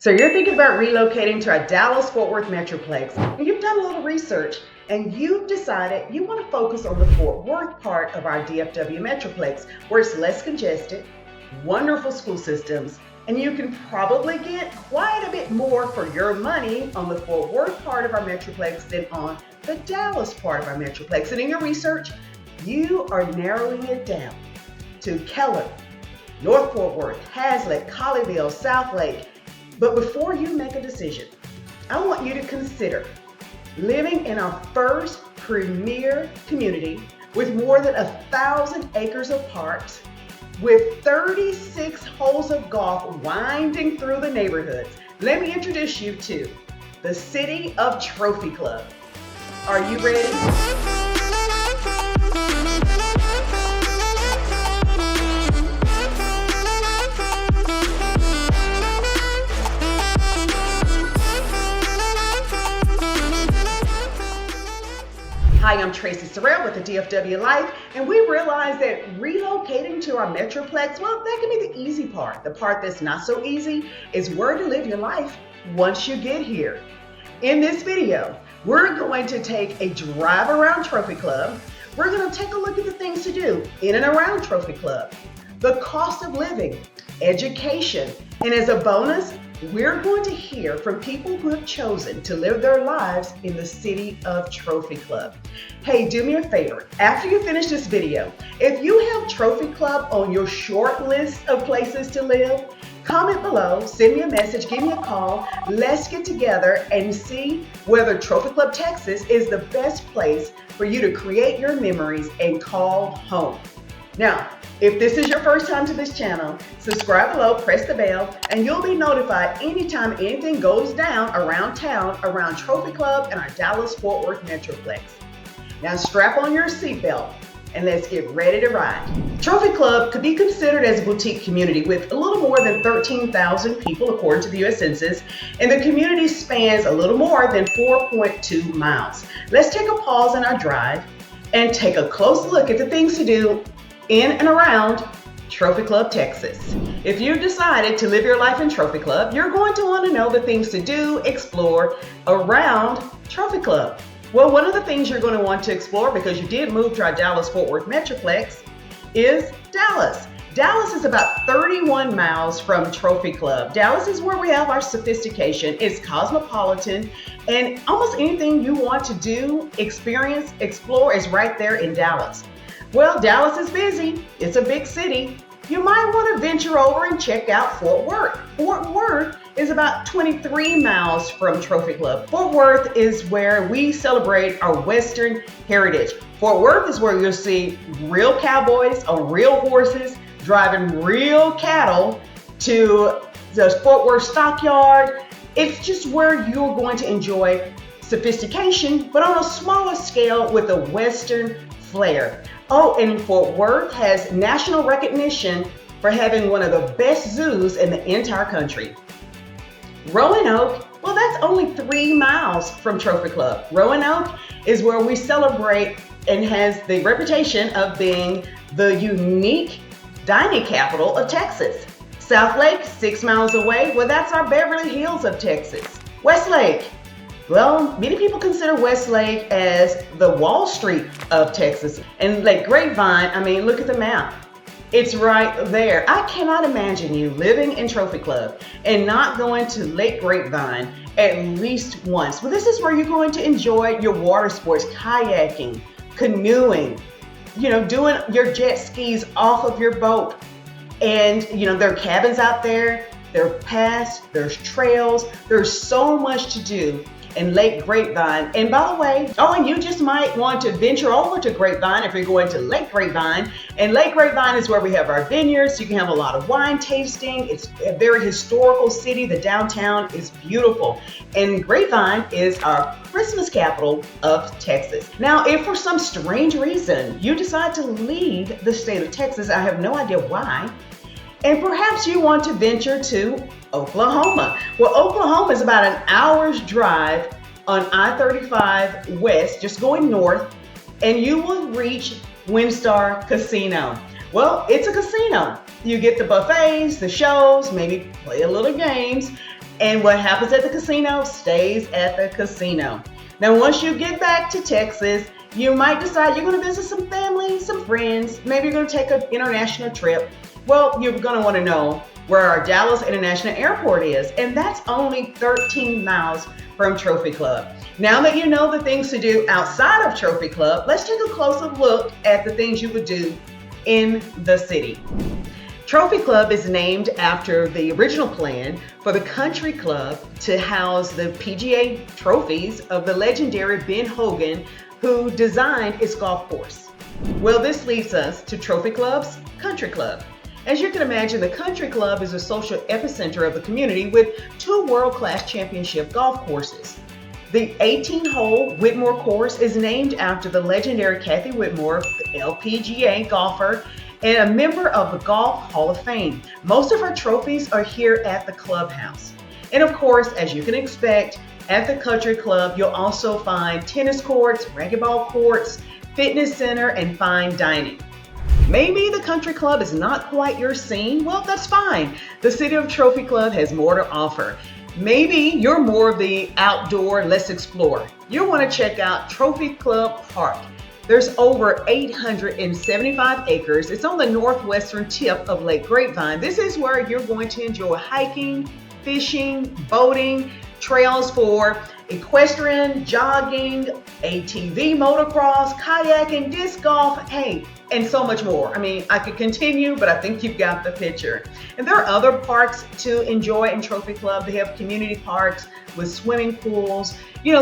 So you're thinking about relocating to our Dallas-Fort Worth Metroplex, and you've done a little research, and you've decided you want to focus on the Fort Worth part of our DFW Metroplex, where it's less congested, wonderful school systems, and you can probably get quite a bit more for your money on the Fort Worth part of our Metroplex than on the Dallas part of our Metroplex. And in your research, you are narrowing it down to Keller, North Fort Worth, Hazlet, Colleyville, South Lake. But before you make a decision, I want you to consider living in our first premier community with more than 1,000 acres of parks, with 36 holes of golf winding through the neighborhoods. Let me introduce you to the City of Trophy Club. Are you ready? Hi, I'm Tracy Sorrell with the DFW Life, and we realize that relocating to our Metroplex, well, that can be the easy part. The part that's not so easy is where to live your life once you get here. In this video, we're going to take a drive around Trophy Club. We're going to take a look at the things to do in and around Trophy Club, the cost of living, education, and as a bonus, we're going to hear from people who have chosen to live their lives in the City of Trophy Club. Hey, do me a favor. After you finish this video, if you have Trophy Club on your short list of places to live, comment below, send me a message, give me a call. Let's get together and see whether Trophy Club Texas is the best place for you to create your memories and call home. Now, if this is your first time to this channel, subscribe below, press the bell, and you'll be notified anytime anything goes down around town, around Trophy Club and our Dallas-Fort Worth Metroplex. Now strap on your seatbelt and let's get ready to ride. Trophy Club could be considered as a boutique community with a little more than 13,000 people according to the U.S. Census, and the community spans a little more than 4.2 miles. Let's take a pause in our drive and take a close look at the things to do in and around Trophy Club, Texas. If you've decided to live your life in Trophy Club, you're going to want to know the things to do, explore around Trophy Club. Well, one of the things you're going to want to explore, because you did move to our Dallas-Fort Worth Metroplex, is Dallas. Dallas is about 31 miles from Trophy Club. Dallas is where we have our sophistication. It's cosmopolitan, and almost anything you want to do, experience, explore is right there in Dallas. Well, Dallas is busy. It's a big city. You might want to venture over and check out Fort Worth. Fort Worth is about 23 miles from Trophy Club. Fort Worth is where we celebrate our Western heritage. Fort Worth is where you'll see real cowboys on real horses driving real cattle to the Fort Worth stockyard. It's just where you're going to enjoy sophistication, but on a smaller scale with a Western flair. Oh, and Fort Worth has national recognition for having one of the best zoos in the entire country. Roanoke, well, that's only 3 miles from Trophy Club. Roanoke is where we celebrate and has the reputation of being the unique dining capital of Texas. South Lake, 6 miles away, well, that's our Beverly Hills of Texas. Westlake, well, many people consider Westlake as the Wall Street of Texas. And Lake Grapevine, I mean, look at the map. It's right there. I cannot imagine you living in Trophy Club and not going to Lake Grapevine at least once. Well, this is where you're going to enjoy your water sports, kayaking, canoeing, doing your jet skis off of your boat. And, there are cabins out there, there are paths, there's trails, there's so much to do in Lake Grapevine. And by the way, and you just might want to venture over to Grapevine if you're going to Lake Grapevine. And Lake Grapevine is where we have our vineyards. You can have a lot of wine tasting. It's a very historical city. The downtown is beautiful. And Grapevine is our Christmas capital of Texas. Now, if for some strange reason you decide to leave the state of Texas, I have no idea why, and perhaps you want to venture to Oklahoma. Well, Oklahoma is about an hour's drive on I-35 West, just going north, and you will reach WinStar Casino. Well, it's a casino. You get the buffets, the shows, maybe play a little games, And what happens at the casino stays at the casino. Now, once you get back to Texas, you might decide you're going to visit some family, some friends. Maybe you're going to take an international trip. Well, you're going to want to know where our Dallas International Airport is, and that's only 13 miles from Trophy Club. Now that you know the things to do outside of Trophy Club, let's take a closer look at the things you would do in the city. Trophy Club is named after the original plan for the country club to house the PGA trophies of the legendary Ben Hogan, who designed its golf course. Well, this leads us to Trophy Club's Country Club. As you can imagine, the Country Club is a social epicenter of the community with 2 world-class championship golf courses. The 18-hole Whitmore course is named after the legendary Kathy Whitmore, the LPGA golfer, and a member of the Golf Hall of Fame. Most of her trophies are here at the clubhouse. And of course, as you can expect, at the Country Club, you'll also find tennis courts, racquetball courts, fitness center, and fine dining. Maybe the Country Club is not quite your scene. Well, that's fine. The City of Trophy Club has more to offer. Maybe you're more of the outdoor, let's explore. You'll want to check out Trophy Club Park. There's over 875 acres. It's on the northwestern tip of Lake Grapevine. This is where you're going to enjoy hiking, fishing, boating, trails for equestrian, jogging, ATV, motocross, kayaking, disc golf, hey, and so much more. I mean, I could continue, but I think you've got the picture. And there are other parks to enjoy in Trophy Club. They have community parks with swimming pools,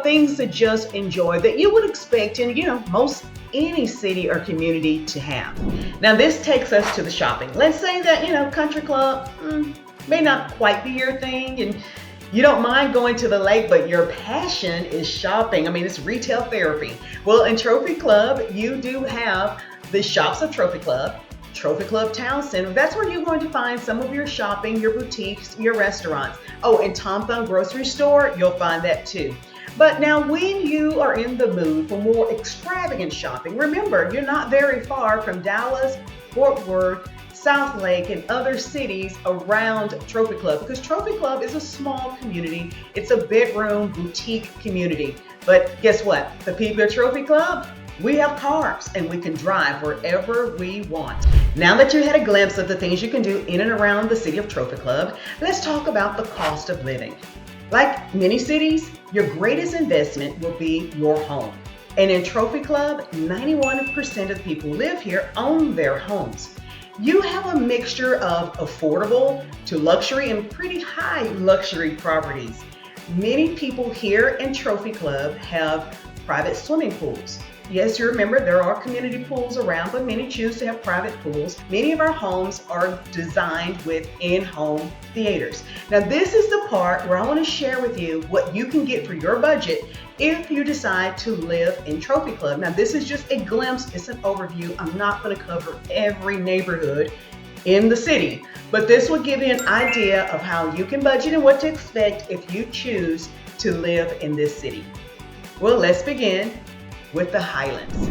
things to just enjoy that you would expect in, most any city or community to have. Now, this takes us to the shopping. Let's say that, Country Club may not quite be your thing, and you don't mind going to the lake, but your passion is shopping. I mean, it's retail therapy. Well, in Trophy Club, you do have the shops of Trophy Club, Trophy Club Town Center. That's where you're going to find some of your shopping, your boutiques, your restaurants. Oh, and Tom Thumb Grocery Store, you'll find that too. But now when you are in the mood for more extravagant shopping, remember, you're not very far from Dallas, Fort Worth, South Lake, and other cities around Trophy Club, because Trophy Club is a small community. It's a bedroom boutique community. But guess what? The people at Trophy Club, we have cars and we can drive wherever we want. Now that you had a glimpse of the things you can do in and around the city of Trophy Club, let's talk about the cost of living. Like many cities, your greatest investment will be your home. And in Trophy Club, 91% of the people who live here own their homes. You have a mixture of affordable to luxury and pretty high luxury properties. Many people here in Trophy Club have private swimming pools. Yes, you remember there are community pools around, but many choose to have private pools. Many of our homes are designed with in-home theaters. Now, this is the part where I want to share with you what you can get for your budget if you decide to live in Trophy Club. Now, this is just a glimpse, it's an overview. I'm not going to cover every neighborhood in the city, but this will give you an idea of how you can budget and what to expect if you choose to live in this city. Well, let's begin with the Highlands.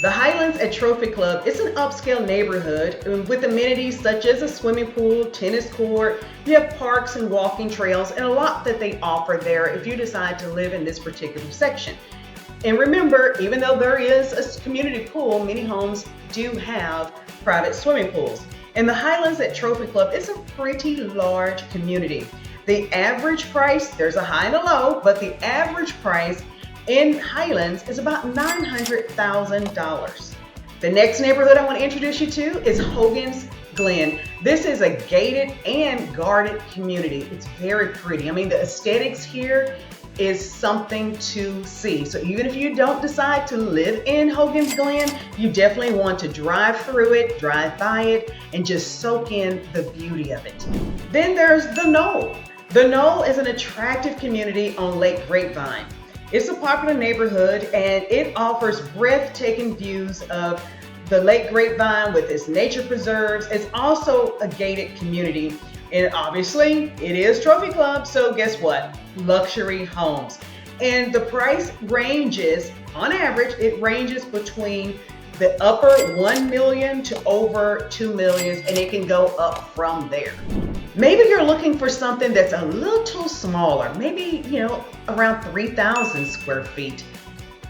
The Highlands at Trophy Club is an upscale neighborhood with amenities such as a swimming pool, tennis court, you have parks and walking trails, and a lot that they offer there if you decide to live in this particular section. And remember, even though there is a community pool, many homes do have private swimming pools. And the Highlands at Trophy Club is a pretty large community. The average price, there's a high and a low, but the average price in Highlands is about $900,000. The next neighborhood I want to introduce you to is Hogan's Glen. This is a gated and guarded community. It's very pretty. I mean, the aesthetics here is something to see. So even if you don't decide to live in Hogan's Glen, you definitely want to drive through it, drive by it, and just soak in the beauty of it. Then there's the Knoll. The Knoll is an attractive community on Lake Grapevine. It's a popular neighborhood and it offers breathtaking views of the Lake Grapevine with its nature preserves. It's also a gated community, and obviously it is Trophy Club, so guess what? Luxury homes. And the price ranges, on average, it ranges between the upper 1 million to over 2 million, and it can go up from there. Maybe you're looking for something that's a little smaller, maybe, around 3,000 square feet.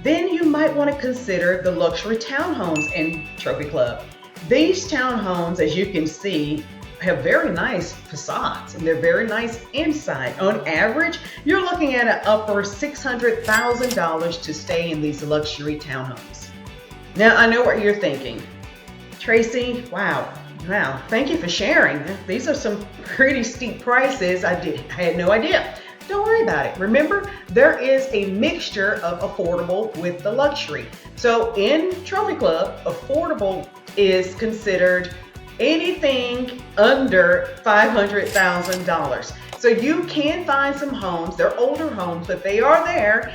Then you might want to consider the luxury townhomes in Trophy Club. These townhomes, as you can see, have very nice facades and they're very nice inside. On average, you're looking at an upper $600,000 to stay in these luxury townhomes. Now, I know what you're thinking. Tracy, wow, thank you for sharing. These are some pretty steep prices. I had no idea. Don't worry about it. Remember, there is a mixture of affordable with the luxury. So in Trophy Club, affordable is considered anything under $500,000. So you can find some homes, they're older homes, but they are there.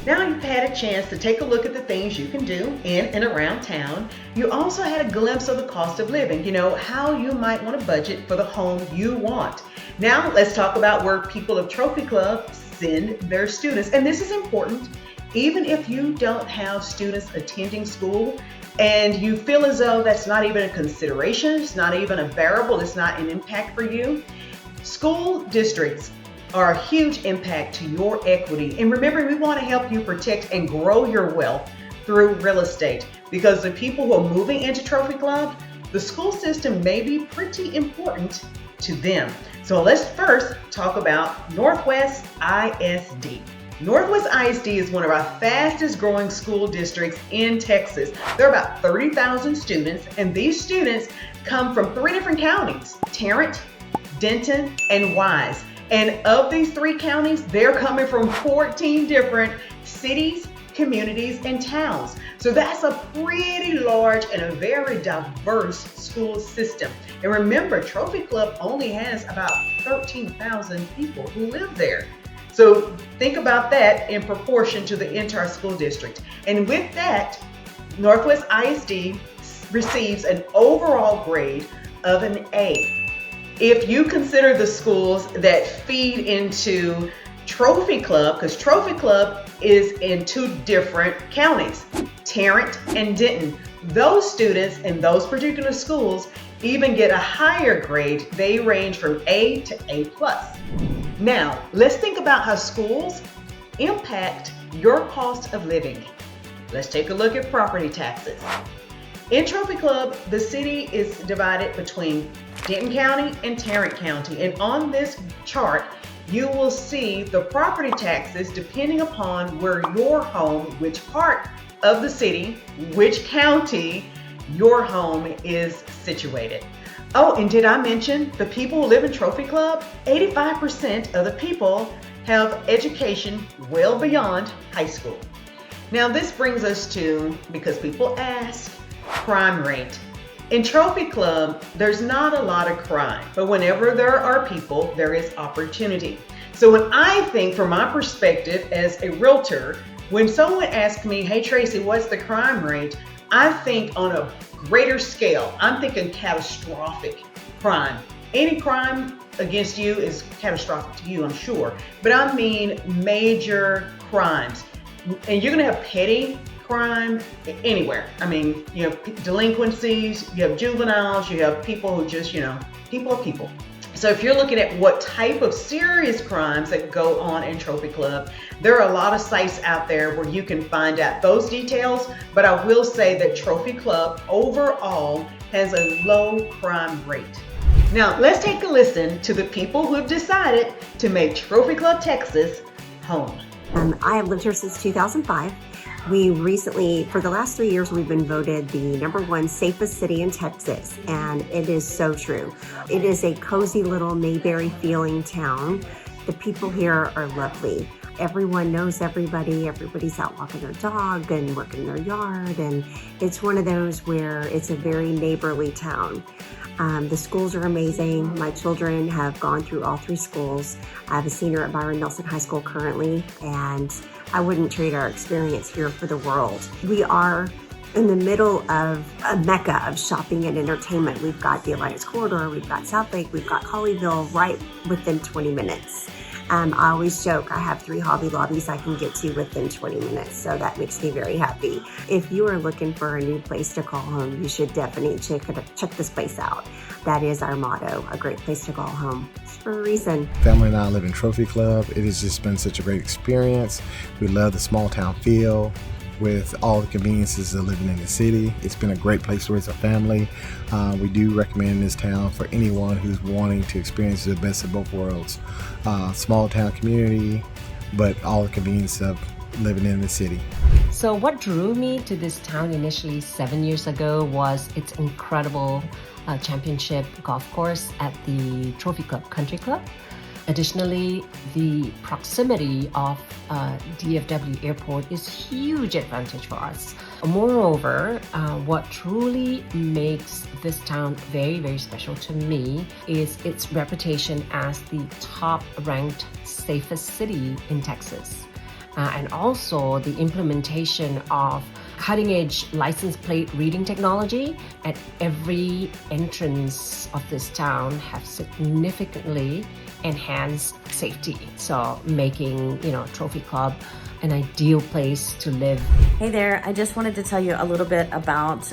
Now you've had a chance to take a look at the things you can do in and around town. You also had a glimpse of the cost of living, how you might want to budget for the home you want. Now let's talk about where people of Trophy Club send their students. And this is important. Even if you don't have students attending school and you feel as though that's not even a consideration, it's not even a variable, it's not an impact for you, school districts are a huge impact to your equity. And remember, we want to help you protect and grow your wealth through real estate, because the people who are moving into Trophy Club, the school system may be pretty important to them. So let's first talk about Northwest ISD. Northwest ISD is one of our fastest growing school districts in Texas. There are about 30,000 students, and these students come from 3 different counties: Tarrant, Denton, and Wise. And of these 3 counties, they're coming from 14 different cities, communities, and towns. So that's a pretty large and a very diverse school system. And remember, Trophy Club only has about 13,000 people who live there. So think about that in proportion to the entire school district. And with that, Northwest ISD receives an overall grade of an A. If you consider the schools that feed into Trophy Club, because Trophy Club is in 2 different counties, Tarrant and Denton, those students in those particular schools even get a higher grade. They range from A to A+. Now, let's think about how schools impact your cost of living. Let's take a look at property taxes. In Trophy Club, the city is divided between Denton County and Tarrant County. And on this chart, you will see the property taxes depending upon where your home, which part of the city, which county your home is situated. Oh, and did I mention the people who live in Trophy Club? 85% of the people have education well beyond high school. Now this brings us to, because people ask, crime rate. In Trophy Club, there's not a lot of crime, but whenever there are people, there is opportunity. So when I think from my perspective as a realtor, when someone asks me, hey Tracy, what's the crime rate? I think on a greater scale. I'm thinking catastrophic crime. Any crime against you is catastrophic to you, I'm sure. But I mean major crimes. And you're gonna have petty crime anywhere. I mean, you have delinquencies, you have juveniles, you have people who just, people are people. So if you're looking at what type of serious crimes that go on in Trophy Club, there are a lot of sites out there where you can find out those details, but I will say that Trophy Club overall has a low crime rate. Now let's take a listen to the people who have decided to make Trophy Club Texas home. I have lived here since 2005. We recently, for the last 3 years, we've been voted the #1 safest city in Texas, and it is so true. It is a cozy little Mayberry feeling town. The people here are lovely. Everyone knows everybody. Everybody's out walking their dog and working their yard, and it's one of those where it's a very neighborly town. The schools are amazing. My children have gone through all 3 schools. I have a senior at Byron Nelson High School currently, and I wouldn't trade our experience here for the world. We are in the middle of a mecca of shopping and entertainment. We've got the Alliance Corridor, we've got South Lake, we've got Colleyville right within 20 minutes. I always joke I have 3 Hobby Lobbies I can get to within 20 minutes, so that makes me very happy. If you are looking for a new place to call home, you should definitely check this place out. That is our motto, a great place to call home. It's for a reason. Family and I live in Trophy Club. It has just been such a great experience. We love the small town feel with all the conveniences of living in the city. It's been a great place to raise a family. We do recommend this town for anyone who's wanting to experience the best of both worlds. Small town community, but all the convenience of living in the city. So what drew me to this town initially 7 years ago was its incredible championship golf course at the Trophy Club Country Club. Additionally, the proximity of DFW Airport is huge advantage for us. Moreover, what truly makes this town very, very special to me is its reputation as the top-ranked safest city in Texas. And also the implementation of cutting-edge license plate reading technology at every entrance of this town have significantly enhanced safety. So making, Trophy Club an ideal place to live. Hey there, I just wanted to tell you a little bit about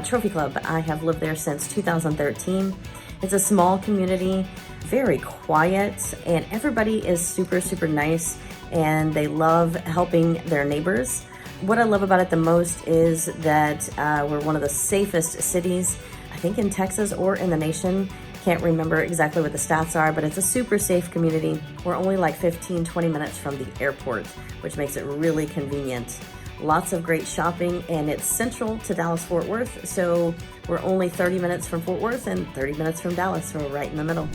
Trophy Club. I have lived there since 2013. It's a small community, very quiet, and everybody is super, super nice, and they love helping their neighbors. What I love about it the most is that we're one of the safest cities, I think in Texas or in the nation. Can't remember exactly what the stats are, but it's a super safe community. We're only like 15-20 minutes from the airport, which makes it really convenient. Lots of great shopping, and it's central to Dallas-Fort Worth, so we're only 30 minutes from Fort Worth and 30 minutes from Dallas, so we're right in the middle.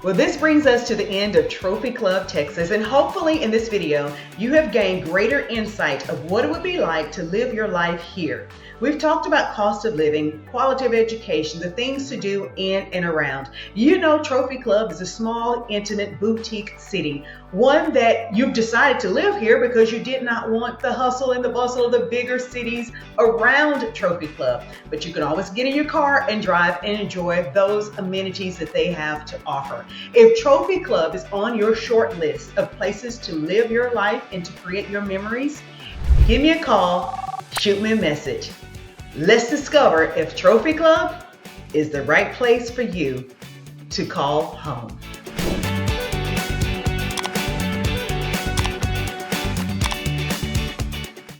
Well, this brings us to the end of Trophy Club Texas, and hopefully in this video, you have gained greater insight of what it would be like to live your life here. We've talked about cost of living, quality of education, the things to do in and around. Trophy Club is a small, intimate, boutique city, one that you've decided to live here because you did not want the hustle and the bustle of the bigger cities around Trophy Club. But you can always get in your car and drive and enjoy those amenities that they have to offer. If Trophy Club is on your short list of places to live your life and to create your memories, give me a call, shoot me a message. Let's discover if Trophy Club is the right place for you to call home.